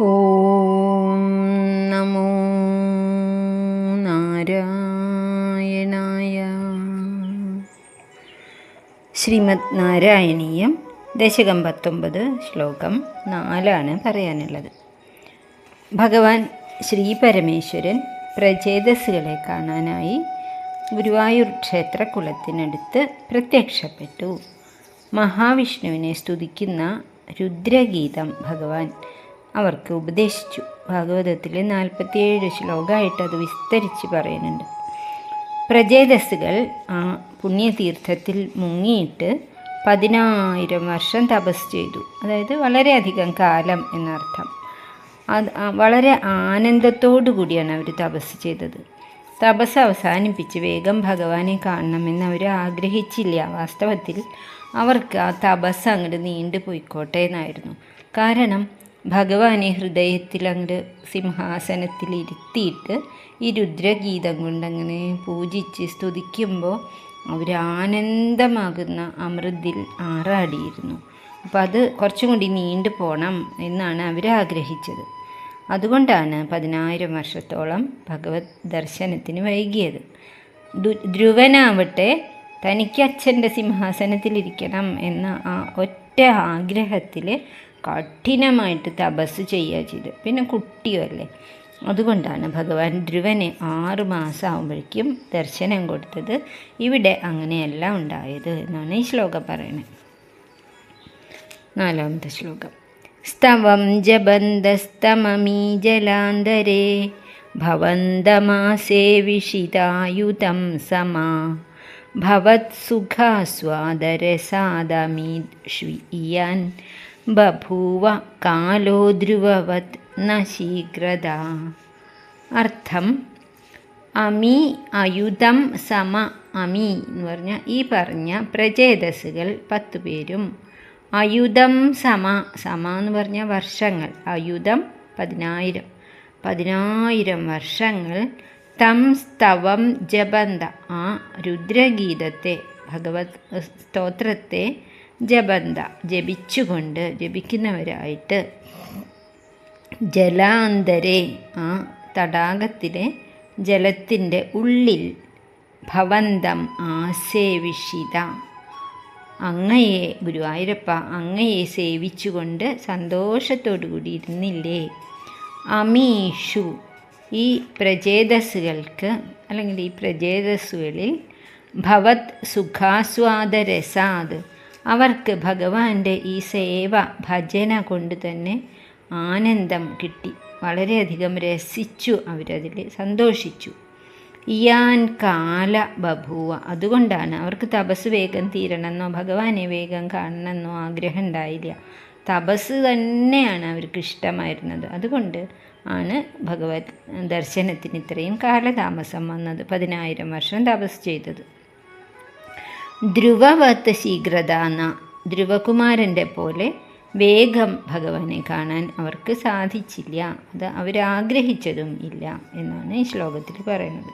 ഓം നമോ നാരായണായ. ശ്രീമദ് നാരായണീയം ദശകം 19 ശ്ലോകം 4 പറയാനുള്ളത്. ഭഗവാൻ ശ്രീ പരമേശ്വരൻ പ്രചേതസ്സുകളെ കാണാനായി ഗുരുവായൂർ ക്ഷേത്രകുളത്തിനടുത്ത് പ്രത്യക്ഷപ്പെട്ടു. മഹാവിഷ്ണുവിനെ സ്തുതിക്കുന്ന രുദ്രഗീതം ഭഗവാൻ അവർക്ക് ഉപദേശിച്ചു. ഭാഗവതത്തിൽ 47 ശ്ലോകമായിട്ട് അത് വിസ്തരിച്ച് പറയുന്നുണ്ട്. പ്രചേതസ്സുകൾ ആ പുണ്യതീർത്ഥത്തിൽ മുങ്ങിയിട്ട് 10,000 വർഷം തപസ് ചെയ്തു. അതായത് വളരെയധികം കാലം എന്നർത്ഥം. അത് വളരെ ആനന്ദത്തോടു കൂടിയാണ് അവർ തപസ് ചെയ്തത്. തപസ് അവസാനിപ്പിച്ച് വേഗം ഭഗവാനെ കാണണമെന്ന് അവർ ആഗ്രഹിച്ചില്ല. വാസ്തവത്തിൽ അവർക്ക് ആ തപസ് അങ്ങോട്ട് നീണ്ടു പോയിക്കോട്ടെ എന്നായിരുന്നു. കാരണം ഭഗവാനെ ഹൃദയത്തിൽ അങ്ങോട്ട് സിംഹാസനത്തിലിരുത്തിയിട്ട് ഈ രുദ്രഗീതം കൊണ്ടങ്ങനെ പൂജിച്ച് സ്തുതിക്കുമ്പോൾ അവർ ആനന്ദമാകുന്ന അമൃതിൽ ആറാടിയിരുന്നു. അപ്പോൾ അത് കുറച്ചും കൂടി നീണ്ടു പോകണം എന്നാണ് അവർ ആഗ്രഹിച്ചത്. അതുകൊണ്ടാണ് 10,000 വർഷത്തോളം ഭഗവത് ദർശനത്തിന് വൈകിയത്. ധ്രുവനാവട്ടെ തനിക്ക് അച്ഛൻ്റെ സിംഹാസനത്തിലിരിക്കണം എന്ന ആ ഒറ്റ ആഗ്രഹത്തിൽ കഠിനമായിട്ട് തപസ് ചെയ്യുക ചെയ്ത്. പിന്നെ കുട്ടിയല്ലേ, അതുകൊണ്ടാണ് ഭഗവാൻ ധ്രുവനെ 6 മാസം ആകുമ്പോഴേക്കും ദർശനം കൊടുത്തത്. ഇവിടെ അങ്ങനെയല്ല ഉണ്ടായത് എന്നാണ് ഈ ശ്ലോകം പറയുന്നത്. 4ാമത്തെ ശ്ലോകം. സ്തവം ജബന്തസ്തമമീ ജലാന്തരേ ഭവന്തമാസേ വിഷിതായുധം സമാ ഭവത്സുഖാസ്വാദരസാദമീഷ്വിയാൻ ബഭൂവ കാലോ ധ്രുവവത് ന ശീഘ്രത. അർത്ഥം: അമി അയുധം സമ. അമി എന്ന് പറഞ്ഞാൽ ഈ പറഞ്ഞ പ്രചേതസ്സുകൾ 10 പേരും, അയുധം സമ. സമ എന്ന് പറഞ്ഞാൽ വർഷങ്ങൾ, അയുധം 10,000 വർഷങ്ങൾ തം സ്തവം ജപന്ത, ആ രുദ്രഗീതത്തെ ഭഗവത് സ്തോത്രത്തെ ജപന്ത ജപിച്ചുകൊണ്ട്, ജപിക്കുന്നവരായിട്ട്, ജലാന്തരെ ആ തടാകത്തിലെ ജലത്തിൻ്റെ ഉള്ളിൽ, ഭവന്തം ആസേവിഷിത അങ്ങയെ, ഗുരുവായൂരപ്പ അങ്ങയെ സേവിച്ചുകൊണ്ട് സന്തോഷത്തോടു കൂടി ഇരുന്നില്ലേ. അമീഷു ഈ പ്രചേതസ്സുകൾക്ക് അല്ലെങ്കിൽ ഈ പ്രചേതസ്സുകളിൽ, ഭവത് സുഖാസ്വാദരസാദ് അവർക്ക് ഭഗവാന്റെ ഈ സേവ ഭജന കൊണ്ട് തന്നെ ആനന്ദം കിട്ടി. വളരെയധികം രസിച്ചു, അവരതിൽ സന്തോഷിച്ചു. ഇയാൻ കാല ബഭൂവ അതുകൊണ്ടാണ് അവർക്ക് തപസ് വേഗം തീരണമെന്നോ ഭഗവാനെ വേഗം കാണണമെന്നോ ആഗ്രഹം ഉണ്ടായില്ല. തപസ് തന്നെയാണ് അവർക്ക് ഇഷ്ടമായിരുന്നത്. അതുകൊണ്ട് ആണ് ഭഗവത് ദർശനത്തിന് ഇത്രയും കാലതാമസം വന്നത്, 10,000 വർഷം തപസ് ചെയ്തത്. ധ്രുവവത്ത് ശീഘ്രത എന്ന ധ്രുവകുമാരൻ്റെ പോലെ വേഗം ഭഗവാനെ കാണാൻ അവർക്ക് സാധിച്ചില്ല. അത് അവരാഗ്രഹിച്ചതും ഇല്ല എന്നാണ് ഈ ശ്ലോകത്തിൽ പറയുന്നത്.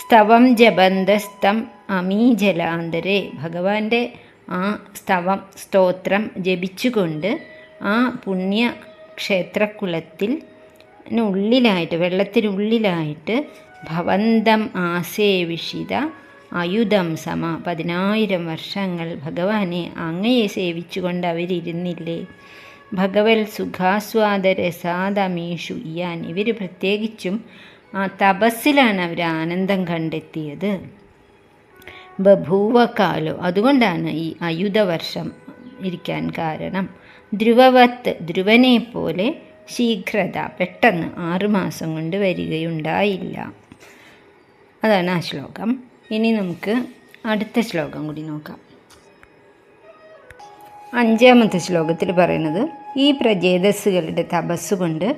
സ്തവം ജപന്തസ്തം അമീ ജലാന്തരെ ഭഗവാന്റെ ആ സ്തവം സ്തോത്രം ജപിച്ചുകൊണ്ട് ആ പുണ്യ ക്ഷേത്രകുളത്തിൽ ഉള്ളിലായിട്ട്, വെള്ളത്തിനുള്ളിലായിട്ട്, ഭവന്തം ആസേവിഷിത അയുധം സമ 10,000 വർഷങ്ങൾ ഭഗവാനെ അങ്ങയെ സേവിച്ചുകൊണ്ട് അവരിരുന്നില്ലേ. ഭഗവൽ സുഖാസ്വാദരസാദമീഷു ഇയാൻ ഇവർ പ്രത്യേകിച്ചും ആ തപസ്സിലാണ് അവർ ആനന്ദം കണ്ടെത്തിയത്. ബഭൂവകാലോ അതുകൊണ്ടാണ് ഈ അയുധവർഷം ഇരിക്കാൻ കാരണം. ധ്രുവവത്ത് ധ്രുവനെ പോലെ, ശീഘ്രത പെട്ടെന്ന് 6 മാസം കൊണ്ട് വരികയുണ്ടായില്ല. അതാണ് ആ ശ്ലോകം. ഇനി നമുക്ക് അടുത്ത ശ്ലോകം കൂടി നോക്കാം. 5ാമത്തെ ശ്ലോകത്തിൽ പറയുന്നത്, ഈ പ്രചേതസ്സുകളുടെ തപസ്സുകൊണ്ട്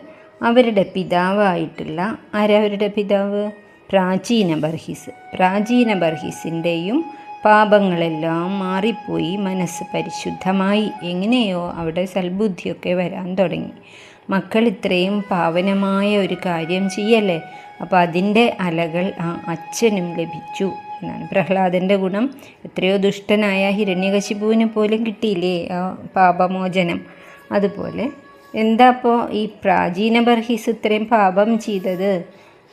അവരുടെ പിതാവായിട്ടുള്ള, ആരവരുടെ പിതാവ്? പ്രാചീന ബർഹിസ്. പ്രാചീന ബർഹിസിൻ്റെയും പാപങ്ങളെല്ലാം മാറിപ്പോയി, മനസ്സ് പരിശുദ്ധമായി. എങ്ങനെയോ അവിടെ സൽബുദ്ധിയൊക്കെ വരാൻ തുടങ്ങി. മക്കൾ ഇത്രയും പാവനമായ ഒരു കാര്യം ചെയ്യല്ലേ, അപ്പോൾ അതിൻ്റെ അലകൾ ആ അച്ഛനും ലഭിച്ചു എന്നാണ്. പ്രഹ്ലാദൻ്റെ ഗുണം എത്രയോ ദുഷ്ടനായ ഹിരണ്യകശിപുവിന് പോലും കിട്ടിയില്ലേ ആ പാപമോചനം. അതുപോലെ എന്താ അപ്പോൾ ഈ പ്രാചീന ബർഹിസ് ഇത്രയും പാപം ചെയ്തത്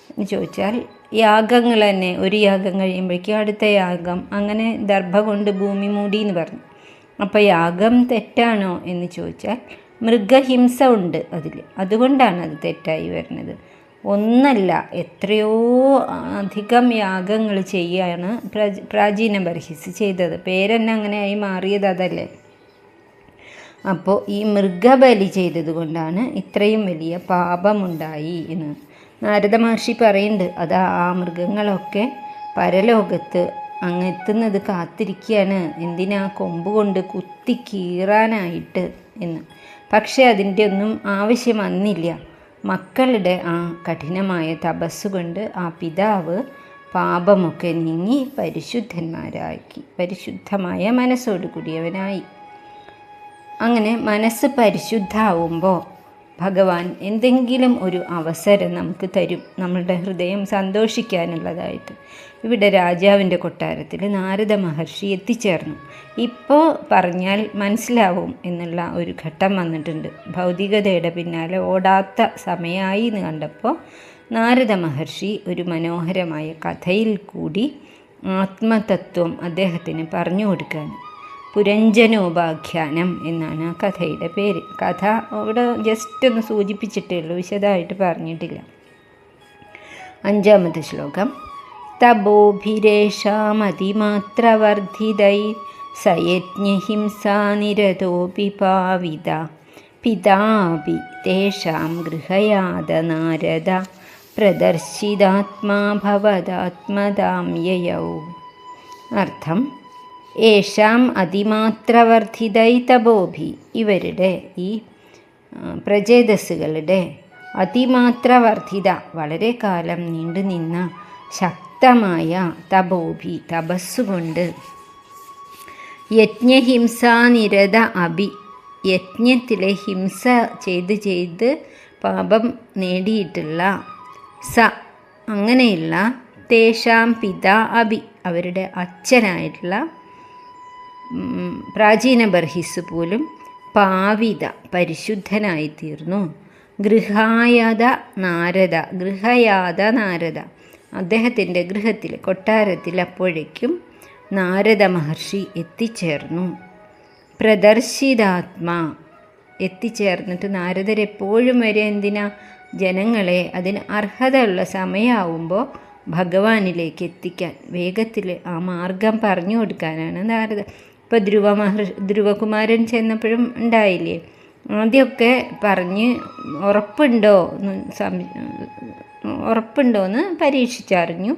എന്ന് ചോദിച്ചാൽ, യാഗങ്ങൾ തന്നെ ഒരു യാഗം കഴിയുമ്പോഴേക്കും അടുത്ത യാഗം, അങ്ങനെ ദർഭ കൊണ്ട് ഭൂമി മൂടി എന്ന് പറഞ്ഞു. അപ്പോൾ യാഗം തെറ്റാണോ എന്ന് ചോദിച്ചാൽ മൃഗഹിംസ ഉണ്ട് അതിൽ, അതുകൊണ്ടാണ് അത് തെറ്റായി വരുന്നത്. ഒന്നല്ല, എത്രയോ അധികം യാഗങ്ങൾ ചെയ്യാണ് പ്രാചീന ബർഹിസ് ചെയ്തത്. പേരെന്നെ അങ്ങനെയായി മാറിയത് അതല്ലേ. അപ്പോൾ ഈ മൃഗബലി ചെയ്തത് കൊണ്ടാണ് ഇത്രയും വലിയ പാപമുണ്ടായി എന്ന് നാരദ മഹർഷി പറയുന്നുണ്ട്. അത് ആ മൃഗങ്ങളൊക്കെ പരലോകത്ത് അങ്ങെത്തുന്നത് കാത്തിരിക്കുകയാണ്, എന്തിനാ കൊമ്പ് കൊണ്ട് കുത്തി കീറാനായിട്ട് എന്ന്. പക്ഷെ അതിൻ്റെ ഒന്നും ആവശ്യം വന്നില്ല. മക്കളുടെ ആ കഠിനമായ തപസ്സുകൊണ്ട് ആ പിതാവ് പാപമൊക്കെ നീങ്ങി പരിശുദ്ധന്മാരാക്കി, പരിശുദ്ധമായ മനസ്സോടു കൂടിയവനായി. അങ്ങനെ മനസ്സ് പരിശുദ്ധമാവുമ്പോൾ ഭഗവാൻ എന്തെങ്കിലും ഒരു അവസരം നമുക്ക് തരും, നമ്മളുടെ ഹൃദയം സന്തോഷിക്കാനുള്ളതായിട്ട്. ഇവിടെ രാജാവിൻ്റെ കൊട്ടാരത്തിൽ നാരദ മഹർഷി എത്തിച്ചേർന്നു. ഇപ്പോൾ പറഞ്ഞാൽ മനസ്സിലാവും എന്നുള്ള ഒരു ഘട്ടം വന്നിട്ടുണ്ട്. ഭൗതികതയുടെ പിന്നാലെ ഓടാത്ത സമയമായി എന്ന് കണ്ടപ്പോൾ നാരദ മഹർഷി ഒരു മനോഹരമായ കഥയിൽ കൂടി ആത്മതത്വം അദ്ദേഹത്തിന് പറഞ്ഞു കൊടുക്കാൻ. പുരഞ്ജനോപാഖ്യാനം എന്നാണ് ആ കഥയുടെ പേര്. കഥ ഇവിടെ ജസ്റ്റ് ഒന്ന് സൂചിപ്പിച്ചിട്ടേ ഉള്ളൂ, വിശദമായിട്ട് പറഞ്ഞിട്ടില്ല. 5-ാമത്തെ ശ്ലോകം. തപോഭിരേഷാമതിമാത്രവർദ്ധിതൈ സയജ്ഞഹിംസാനിരതോപി പാവിത പിതാപി തേഷാം ഗൃഹയാത നാരദ പ്രദർശിതാത്മാ ഭവദാത്മതാം യയൗ. അർത്ഥം: ഏഷാം അതിമാത്രവർദ്ധിതൈ തപോഭി, ഇവരുടെ ഈ പ്രചേതസ്സുകളുടെ അതിമാത്രവർദ്ധിത, വളരെ കാലം നീണ്ടു നിന്ന ശക്തമായ തപോഭി, തപസ്സുകൊണ്ട്, യജ്ഞഹിംസാനിരത അഭി, യജ്ഞത്തിലെ ഹിംസ ചെയ്ത് പാപം നേടിയിട്ടുള്ള സ, അങ്ങനെയുള്ള തേഷാം പിതാ അഭി, അവരുടെ അച്ഛനായിട്ടുള്ള പ്രാചീന ബർഹിസ് പോലും പാവിത, പരിശുദ്ധനായിത്തീർന്നു. ഗൃഹായാത നാരദ, ഗൃഹയാത നാരദ, അദ്ദേഹത്തിൻ്റെ ഗൃഹത്തിൽ, കൊട്ടാരത്തിൽ അപ്പോഴേക്കും നാരദ മഹർഷി എത്തിച്ചേർന്നു. പ്രദർശിതാത്മാ, എത്തിച്ചേർന്നിട്ട് നാരദരെപ്പോഴും വരെ എന്തിനാ? ജനങ്ങളെ അതിന് അർഹതയുള്ള സമയമാവുമ്പോൾ ഭഗവാനിലേക്ക് എത്തിക്കാൻ, വേഗത്തിൽ ആ മാർഗം പറഞ്ഞു കൊടുക്കാനാണ് നാരദ. ഇപ്പോൾ ധ്രുവകുമാരൻ ചെന്നപ്പോഴും ഉണ്ടായില്ലേ, ആദ്യമൊക്കെ പറഞ്ഞ് ഉറപ്പുണ്ടോയെന്ന് പരീക്ഷിച്ചറിഞ്ഞു.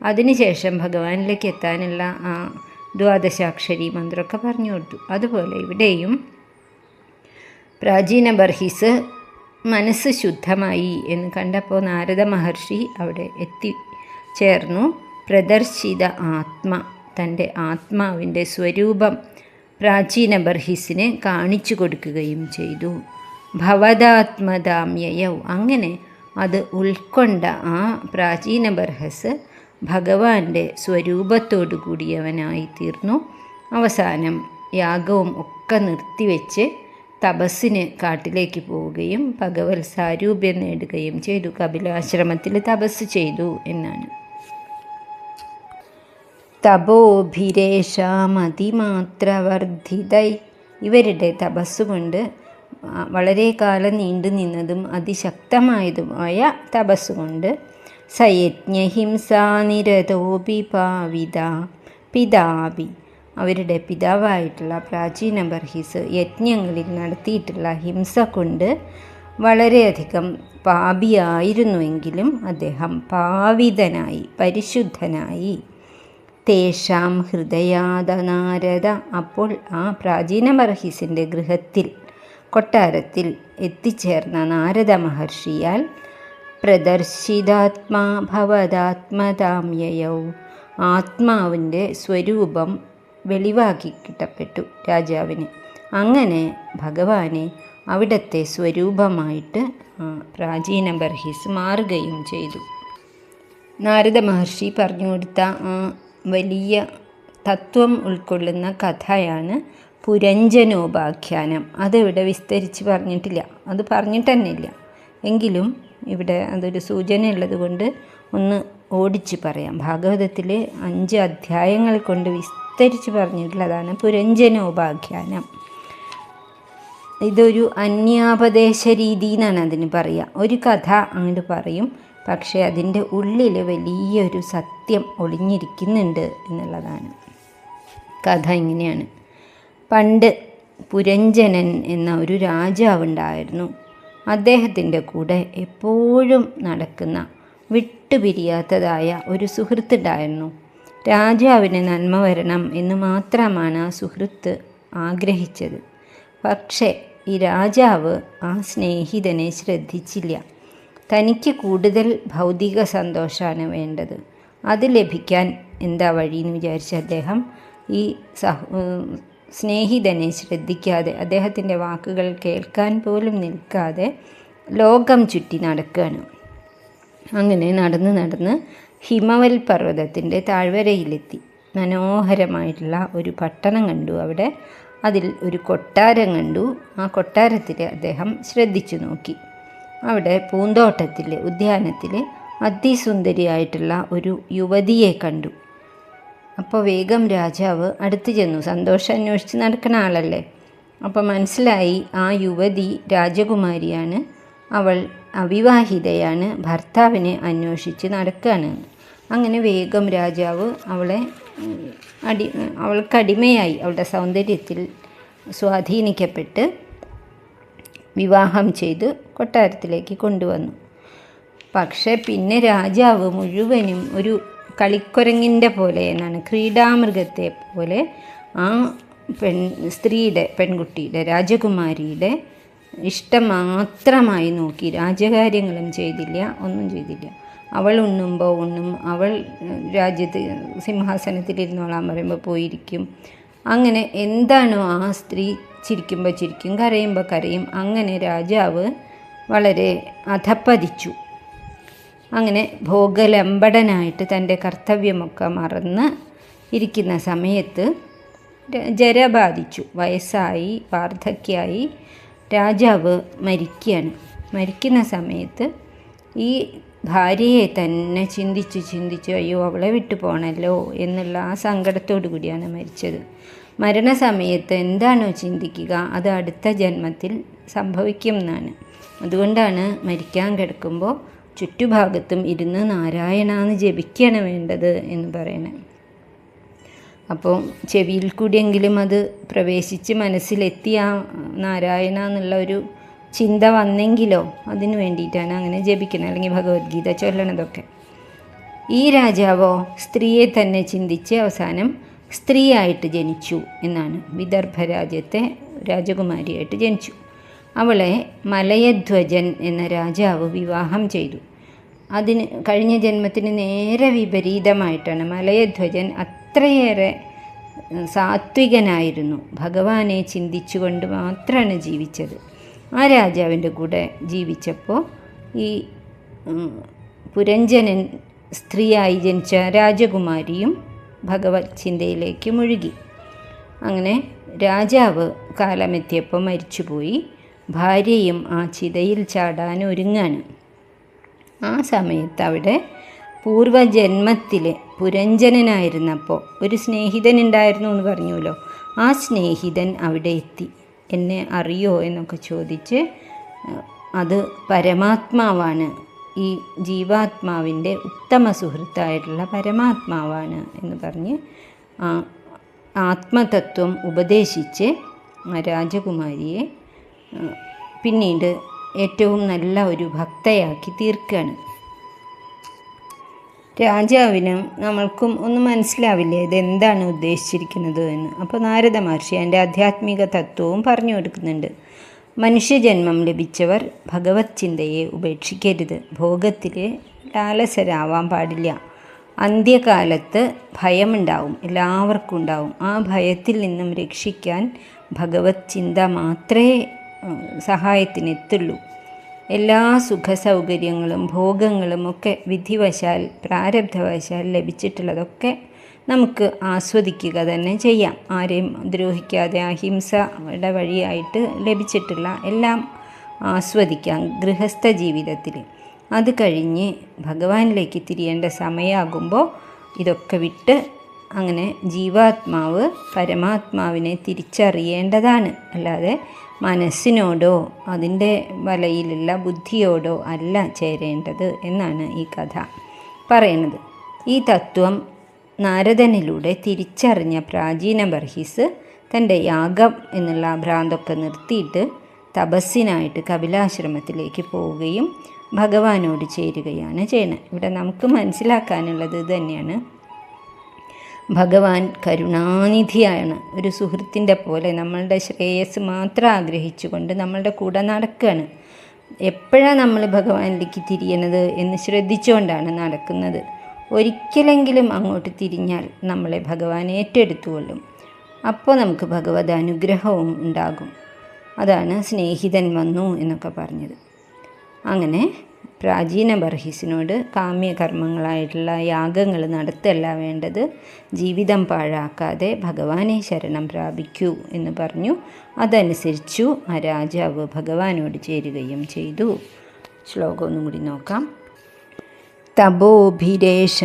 അതിനുശേഷം ഭഗവാനിലേക്ക് എത്താനുള്ള ആ ദ്വാദശാക്ഷരി മന്ത്രമൊക്കെ പറഞ്ഞു കൊടുത്തു. അതുപോലെ ഇവിടെയും പ്രാചീന ബർഹിസ് മനസ്സ് ശുദ്ധമായി എന്ന് കണ്ടപ്പോൾ നാരദ മഹർഷി അവിടെ എത്തിച്ചേർന്നു. പ്രദർശിത ആത്മ, തൻ്റെ ആത്മാവിൻ്റെ സ്വരൂപം പ്രാചീന ബർഹിസിനെ കാണിച്ചു കൊടുക്കുകയും ചെയ്തു. ഭവദാത്മതാമ്യയൗ, അങ്ങനെ അത് ഉൾക്കൊണ്ട ആ പ്രാചീന ബർഹസ് ഭഗവാന്റെ സ്വരൂപത്തോടു കൂടിയവനായി തീർന്നു. അവസാനം യാഗവും ഒക്കെ നിർത്തിവെച്ച് തപസ്സിന് കാട്ടിലേക്ക് പോവുകയും ഭഗവത് സാരൂപ്യം നേടുകയും ചെയ്തു. കപിലാശ്രമത്തിൽ തപസ് ചെയ്തു എന്നാണ്. തപോഭിരേഷാമതിമാത്രവർദ്ധിതൈ, ഇവരുടെ തപസ്സുകൊണ്ട്, വളരെ കാലം നീണ്ടു നിന്നതും അതിശക്തമായതുമായ തപസ്സുകൊണ്ട്, സയജ്ഞഹിംസാനിരതോപി പാവിത പിതാപി, അവരുടെ പിതാവായിട്ടുള്ള പ്രാചീന ബർഹിസ് യജ്ഞങ്ങളിൽ നടത്തിയിട്ടുള്ള ഹിംസ കൊണ്ട് വളരെയധികം പാപിയായിരുന്നുവെങ്കിലും അദ്ദേഹം പാവിതനായി, പരിശുദ്ധനായി. തേഷാം ഹൃദയാദ നാരദ, അപ്പോൾ ആ പ്രാചീന ബർഹിസിൻ്റെ ഗൃഹത്തിൽ, കൊട്ടാരത്തിൽ എത്തിച്ചേർന്ന നാരദ മഹർഷിയാൽ പ്രദർശിതാത്മാ ഭവദാത്മതാമ്യയൗ, ആത്മാവിൻ്റെ സ്വരൂപം വെളിവാക്കി കിട്ടപ്പെട്ടു രാജാവിന്. അങ്ങനെ ഭഗവാനെ അവിടുത്തെ സ്വരൂപമായിട്ട് പ്രാചീന ബർഹിസ് മാറുകയും ചെയ്തു. നാരദ മഹർഷി പറഞ്ഞു കൊടുത്ത ആ വലിയ തത്വം ഉൾക്കൊള്ളുന്ന കഥയാണ് പുരഞ്ജനോപാഖ്യാനം. അതിവിടെ വിസ്തരിച്ച് പറഞ്ഞിട്ടില്ല, അത് പറഞ്ഞിട്ട് തന്നെ ഇല്ല. എങ്കിലും ഇവിടെ അതൊരു സൂചന ഉള്ളത് കൊണ്ട് ഒന്ന് ഓടിച്ച് പറയാം. ഭാഗവതത്തിൽ 5 അധ്യായങ്ങൾ കൊണ്ട് വിസ്തരിച്ച് പറഞ്ഞിട്ടുള്ളതാണ് പുരഞ്ജനോപാഖ്യാനം. ഇതൊരു അന്യാപദേശ രീതി എന്നാണ് അതിന് പറയുക. ഒരു കഥ അങ്ങോട്ട് പറയും, പക്ഷേ അതിൻ്റെ ഉള്ളിൽ വലിയൊരു സത്യം ഒളിഞ്ഞിരിക്കുന്നുണ്ട് എന്നുള്ളതാണ്. കഥ ഇങ്ങനെയാണ്. പണ്ട് പുരഞ്ജനൻ എന്ന ഒരു രാജാവുണ്ടായിരുന്നു. അദ്ദേഹത്തിൻ്റെ കൂടെ എപ്പോഴും നടക്കുന്ന വിട്ടുപിരിയാത്തതായ ഒരു സുഹൃത്തുണ്ടായിരുന്നു. രാജാവിന് നന്മ വരണം എന്ന് മാത്രമാണ് ആ സുഹൃത്ത് ആഗ്രഹിച്ചത്. പക്ഷേ ഈ രാജാവ് ആ സ്നേഹിതനെ ശ്രദ്ധിച്ചില്ല. തനിക്ക് കൂടുതൽ ഭൗതിക സന്തോഷമാണ് വേണ്ടത്. അത് ലഭിക്കാൻ എന്താ വഴിയെന്ന് വിചാരിച്ച് അദ്ദേഹം ഈ സ്നേഹിതനെ ശ്രദ്ധിക്കാതെ, അദ്ദേഹത്തിൻ്റെ വാക്കുകൾ കേൾക്കാൻ പോലും നിൽക്കാതെ ലോകം ചുറ്റി നടക്കുകയാണ്. അങ്ങനെ നടന്ന് ഹിമവൽ പർവ്വതത്തിൻ്റെ താഴ്വരയിലെത്തി. മനോഹരമായിട്ടുള്ള ഒരു പട്ടണം കണ്ടു. അവിടെ അതിൽ ഒരു കൊട്ടാരം കണ്ടു. ആ കൊട്ടാരത്തിൽ അദ്ദേഹം ശ്രദ്ധിച്ചു നോക്കി. അവിടെ പൂന്തോട്ടത്തിൽ, ഉദ്യാനത്തിൽ അതിസുന്ദരിയായിട്ടുള്ള ഒരു യുവതിയെ കണ്ടു. അപ്പോൾ വേഗം രാജാവ് അടുത്ത് ചെന്നു. സന്തോഷം അന്വേഷിച്ച് നടക്കുന്ന ആളല്ലേ. അപ്പോൾ മനസ്സിലായി ആ യുവതി രാജകുമാരിയാണ്, അവൾ അവിവാഹിതയാണ്, ഭർത്താവിനെ അന്വേഷിച്ച് നടക്കുകയാണ്. അങ്ങനെ വേഗം രാജാവ് അവൾക്കടിമയായി, അവളുടെ സൗന്ദര്യത്തിൽ സ്വാധീനിക്കപ്പെട്ട് വിവാഹം ചെയ്ത് കൊട്ടാരത്തിലേക്ക് കൊണ്ടുവന്നു. പക്ഷേ പിന്നെ രാജാവ് മുഴുവനും ഒരു കളിക്കുരങ്ങിൻ്റെ പോലെ എന്നാണ്, ക്രീഡാമൃഗത്തെ പോലെ ആ പെൺകുട്ടിയുടെ രാജകുമാരിയുടെ ഇഷ്ടം മാത്രമായി നോക്കി. രാജകാര്യങ്ങളും ചെയ്തില്ല, ഒന്നും ചെയ്തില്ല. അവൾ ഉണ്ണുമ്പോൾ ഉണ്ണും, അവൾ രാജ്യത്ത് സിംഹാസനത്തിലിരുന്നോളാൻ പറയുമ്പോൾ പോയിരിക്കും. അങ്ങനെ എന്താണോ ആ സ്ത്രീ ചിരിക്കുമ്പോൾ ചിരിക്കും, കരയുമ്പോൾ കരയും. അങ്ങനെ രാജാവ് വളരെ അധപ്പതിച്ചു. അങ്ങനെ ഭോഗലംബടനായിട്ട് തൻ്റെ കർത്തവ്യമൊക്കെ മറന്ന് ഇരിക്കുന്ന സമയത്ത് ജര ബാധിച്ചു. വയസ്സായി, വാർദ്ധക്യമായി. രാജാവ് മരിക്കുകയാണ്. മരിക്കുന്ന സമയത്ത് ഈ ഭാര്യയെ തന്നെ ചിന്തിച്ച് അയ്യോ അവളെ വിട്ടു പോകണമല്ലോ എന്നുള്ള ആ സങ്കടത്തോടു കൂടിയാണ് മരിച്ചത്. മരണസമയത്ത് എന്താണോ ചിന്തിക്കുക അത് അടുത്ത ജന്മത്തിൽ സംഭവിക്കും എന്നാണ്. അതുകൊണ്ടാണ് മരിക്കാൻ കിടക്കുമ്പോൾ ചുറ്റുഭാഗത്തും ഇരുന്ന് നാരായണ എന്ന് ജപിക്കുകയാണ് വേണ്ടത് എന്ന് പറയണേ. അപ്പോൾ ചെവിയിൽ കൂടിയെങ്കിലും അത് പ്രവേശിച്ച് മനസ്സിലെത്തി ആ നാരായണ എന്നുള്ള ഒരു ചിന്ത വന്നെങ്കിലോ അതിന് വേണ്ടിയിട്ടാണ് അങ്ങനെ ജപിക്കുന്നത്, അല്ലെങ്കിൽ ഭഗവത്ഗീത ചൊല്ലണതൊക്കെ. ഈ രാജാവോ സ്ത്രീയെ തന്നെ ചിന്തിച്ച് അവസാനം സ്ത്രീയായിട്ട് ജനിച്ചു എന്നാണ്. വിദർഭ രാജ്യത്തെ രാജകുമാരിയായിട്ട് ജനിച്ചു. അവളെ മലയധ്വജൻ എന്ന രാജാവ് വിവാഹം ചെയ്തു. അതിന് കഴിഞ്ഞ ജന്മത്തിന് നേരെ വിപരീതമായിട്ടാണ്. മലയധ്വജൻ അത്രയേറെ സാത്വികനായിരുന്നു. ഭഗവാനെ ചിന്തിച്ചുകൊണ്ട് മാത്രമാണ് ജീവിച്ചത്. ആ രാജാവിൻ്റെ കൂടെ ജീവിച്ചപ്പോൾ ഈ പുരഞ്ജനൻ സ്ത്രീയായി ജനിച്ച രാജകുമാരിയും ഭഗവത് ചിന്തയിലേക്ക് മുഴുകി. അങ്ങനെ രാജാവ് കാലമെത്തിയപ്പോൾ മരിച്ചുപോയി. ഭാര്യയും ആ ചിതയിൽ ചാടാൻ ഒരുങ്ങാണ്. ആ സമയത്ത് അവിടെ പൂർവജന്മത്തിൽ പുരഞ്ജനനായിരുന്നപ്പോൾ ഒരു സ്നേഹിതനുണ്ടായിരുന്നു എന്ന് പറഞ്ഞുവല്ലോ. ആ സ്നേഹിതൻ അവിടെ എത്തി. എന്നെ അറിയോ എന്നൊക്കെ ചോദിച്ച്, അത് പരമാത്മാവാണ്, ഈ ജീവാത്മാവിൻ്റെ ഉത്തമ സുഹൃത്തായിട്ടുള്ള പരമാത്മാവാണ് എന്ന് പറഞ്ഞ് ആത്മതത്വം ഉപദേശിച്ച് രാജകുമാരിയെ പിന്നീട് ഏറ്റവും നല്ല ഒരു ഭക്തയാക്കി തീർക്കുകയാണ്. രാജാവിനും നമ്മൾക്കും ഒന്നും മനസ്സിലാവില്ല ഇതെന്താണ് ഉദ്ദേശിച്ചിരിക്കുന്നത് എന്ന്. അപ്പോൾ നാരദ മഹർഷി അതിൻ്റെ ആധ്യാത്മിക തത്വവും പറഞ്ഞു കൊടുക്കുന്നുണ്ട്. മനുഷ്യജന്മം ലഭിച്ചവർ ഭഗവത് ചിന്തയെ ഉപേക്ഷിക്കരുത്. ഭോഗത്തിൽ ലാലസരാവാൻ പാടില്ല. അന്ത്യകാലത്ത് ഭയമുണ്ടാവും, എല്ലാവർക്കും ഉണ്ടാവും. ആ ഭയത്തിൽ നിന്നും രക്ഷിക്കാൻ ഭഗവത് ചിന്ത മാത്രമേ സഹായത്തിനെത്തുള്ളൂ. എല്ലാ സുഖസൗകര്യങ്ങളും ഭോഗങ്ങളും ഒക്കെ വിധിവശാൽ പ്രാരബ്ധവശാൽ ലഭിച്ചിട്ടുള്ളതൊക്കെ നമുക്ക് ആസ്വദിക്കുക തന്നെ ചെയ്യാം. ആരെയും ദ്രോഹിക്കാതെ അഹിംസയുടെ വഴിയായിട്ട് ലഭിച്ചിട്ടുള്ള എല്ലാം ആസ്വദിക്കാം ഗൃഹസ്ഥ ജീവിതത്തിൽ. അത് കഴിഞ്ഞ് ഭഗവാനിലേക്ക് തിരിയേണ്ട സമയമാകുമ്പോൾ ഇതൊക്കെ വിട്ട് അങ്ങനെ ജീവാത്മാവ് പരമാത്മാവിനെ തിരിച്ചറിയേണ്ടതാണ്. അല്ലാതെ മനസ്സിനോടോ അതിൻ്റെ വലയിലുള്ള ബുദ്ധിയോടോ അല്ല ചേരേണ്ടത് എന്നാണ് ഈ കഥ പറയുന്നത്. ഈ തത്വം നാരദനിലൂടെ തിരിച്ചറിഞ്ഞ പ്രാചീന ബർഹിസ് തൻ്റെ യാഗം എന്നുള്ള ഭ്രാന്തൊക്കെ നിർത്തിയിട്ട് തപസ്സിനായിട്ട് കപിലാശ്രമത്തിലേക്ക് പോവുകയും ഭഗവാനോട് ചേരുകയാണ് ചെയ്യുന്നത്. ഇവിടെ നമുക്ക് മനസ്സിലാക്കാനുള്ളത് ഇത് തന്നെയാണ്. ഭഗവാൻ കരുണാനിധിയാണ്. ഒരു സുഹൃത്തിൻ്റെ പോലെ നമ്മളുടെ ശ്രേയസ് മാത്രം ആഗ്രഹിച്ചുകൊണ്ട് നമ്മളുടെ കൂടെ നടക്കുകയാണ്. എപ്പോഴാണ് നമ്മൾ ഭഗവാനിലേക്ക് തിരിയണത് എന്ന് ശ്രദ്ധിച്ചുകൊണ്ടാണ് നടക്കുന്നത്. ഒരിക്കലെങ്കിലും അങ്ങോട്ട് തിരിഞ്ഞാൽ നമ്മളെ ഭഗവാൻ ഏറ്റെടുത്തുകൊള്ളും. അപ്പോൾ നമുക്ക് ഭഗവത് അനുഗ്രഹവും ഉണ്ടാകും. അതാണ് സ്നേഹിതൻ വന്നു എന്നൊക്കെ പറഞ്ഞത്. അങ്ങനെ പ്രാചീന ബർഹിസിനോട് കാമ്യകർമ്മങ്ങളായിട്ടുള്ള യാഗങ്ങൾ നടത്തല്ല വേണ്ടത്, ജീവിതം പാഴാക്കാതെ ഭഗവാനെ ശരണം പ്രാപിക്കൂ എന്ന് പറഞ്ഞു. അതനുസരിച്ചു ആ രാജാവ് ഭഗവാനോട് ചേരുകയും ചെയ്തു. ശ്ലോകം ഒന്നും കൂടി നോക്കാം. തപോഭിരേഷ